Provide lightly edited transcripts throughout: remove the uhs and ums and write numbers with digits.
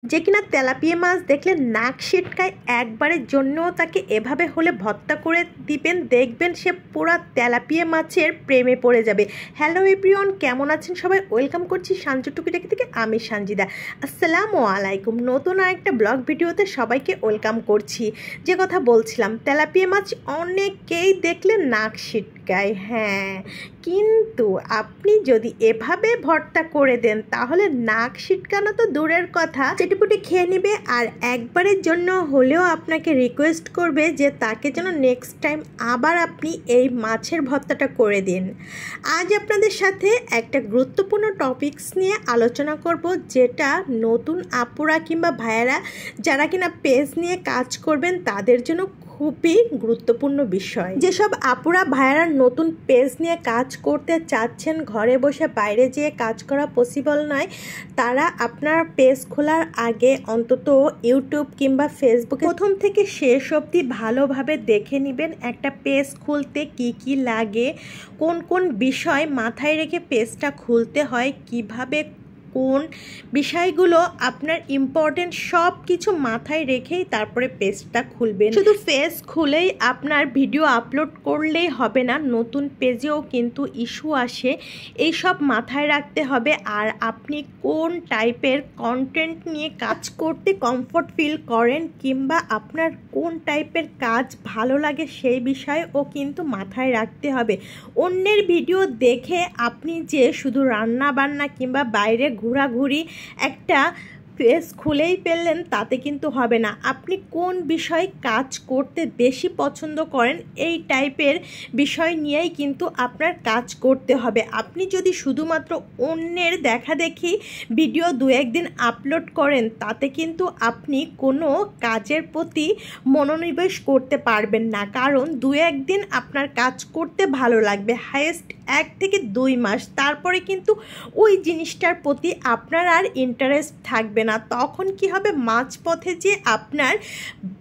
যে কিনা তেলাপিয়া মাছ দেখলে নাক সিটকায় একবারের জন্যও তাকে এভাবে হলে ভর্তা করে দিবেন, দেখবেন সে পুরা তেলাপিয়া মাছের প্রেমে পড়ে যাবে। হ্যালো এভরিওয়ান, কেমন আছেন সবাই? ওয়েলকাম করছি সঞ্জু টুকিটাকি থেকে। আমি সঞ্জিদা। আসসালামু আলাইকুম। নতুন আরেকটা ব্লগ ভিডিওতে সবাইকে ওয়েলকাম করছি। যে কথা বলছিলাম, তেলাপিয়া মাছ অনেকেই দেখলে নাক সিটকায়, হ্যাঁ, কিন্তু আপনি যদি এভাবে ভর্তা করে দেন তাহলে নাক সিটকানো তো দূরের কথা, চেটেপুটে খেয়ে নেবে আর একবারের জন্য হলেও আপনাকে রিকোয়েস্ট করবে যে তাকে যেন নেক্সট টাইম আবার আপনি এই মাছের ভর্তাটা করে দিন। আজ আপনাদের সাথে একটা গুরুত্বপূর্ণ টপিকস নিয়ে আলোচনা করব, যেটা নতুন আপুরা কিংবা ভাইয়েরা যারা কিনা পেজ নিয়ে কাজ করবেন তাদের জন্য খুবই গুরুত্বপূর্ণ বিষয়। যেসব আপুরা ভাইয়েরা নতুন পেজ নিয়ে কাজ করতে চাচ্ছেন, ঘরে বসে বাইরে যেয়ে কাজ করা পসিবল নয়, তারা আপনার পেজ খোলার আগে অন্তত ইউটিউব কিংবা ফেসবুকে প্রথম থেকে শেষ অবধি ভালোভাবে দেখে নেবেন একটা পেজ খুলতে কি কি লাগে, কোন কোন বিষয় মাথায় রেখে পেজটা খুলতে হয়, কিভাবে কোন বিষয়গুলো আপনার ইম্পর্টেন্ট, সব কিছু মাথায় রেখেই তারপরে পেজটা খুলবেন। শুধু পেজ খুলেই আপনার ভিডিও আপলোড করলেই হবে না, নতুন পেজেও কিন্তু ইস্যু আসে, এই সব মাথায় রাখতে হবে। আর আপনি কোন টাইপের কন্টেন্ট নিয়ে কাজ করতে কমফোর্ট ফিল করেন কিংবা আপনার কোন টাইপের কাজ ভালো লাগে সেই বিষয়ও কিন্তু মাথায় রাখতে হবে। অন্যের ভিডিও দেখে আপনি যে শুধু রান্না বান্না কিংবা বাইরে ঘোরাঘুরি একটা পেজ খুলেই পেলেন তাতে কিন্তু হবে না। আপনি কোন বিষয় কাজ করতে বেশি পছন্দ করেন এই টাইপের বিষয় নিয়েই কিন্তু আপনার কাজ করতে হবে। আপনি যদি শুধুমাত্র অন্যের দেখা দেখি ভিডিও দু একদিন আপলোড করেন তাতে কিন্তু আপনি কোনো কাজের প্রতি মনোনিবেশ করতে পারবেন না, কারণ দু একদিন আপনার কাজ করতে ভালো লাগবে, হাইয়েস্ট 1 থেকে 2 মাস, তারপরে কিন্তু ওই জিনিসটার প্রতি আপনার আর ইন্টারেস্ট থাকবে না। তখন কি হবে, মাঝপথে যে আপনার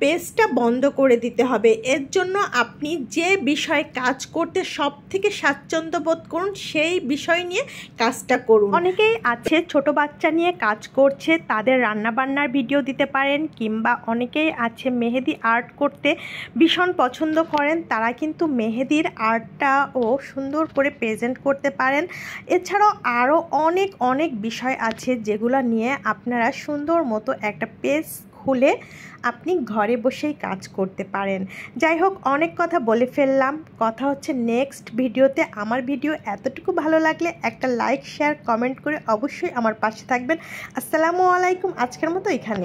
পেজটা বন্ধ করে দিতে হবে। এর জন্য আপনি যে বিষয়ে কাজ করতে সব থেকে স্বাচ্ছন্দ্য বোধ করুন সেই বিষয় নিয়ে কাজটা করুন। অনেকেই আছে ছোট বাচ্চা নিয়ে কাজ করছে, তাদের রান্নাবান্নার ভিডিও দিতে পারেন, কিংবা অনেকেই আছে মেহেদি আর্ট করতে ভীষণ পছন্দ করেন, তারা কিন্তু মেহেদির আর্টটাও সুন্দর করে প্রেজেন্ট করতে পারেন। এছাড়াও আরও অনেক বিষয় আছে যেগুলো নিয়ে আপনারা সুন্দর মতো একটা পেজ খুলে আপনি ঘরে বসেই কাজ করতে পারেন। যাই হোক, অনেক কথা বলে ফেললাম, কথা হচ্ছে নেক্সট ভিডিওতে। আমার ভিডিও এতটুকু ভালো লাগলে একটা লাইক, শেয়ার, কমেন্ট করে অবশ্যই আমার পাশে থাকবেন। আসসালামু আলাইকুম। আজকের মতো এখানে।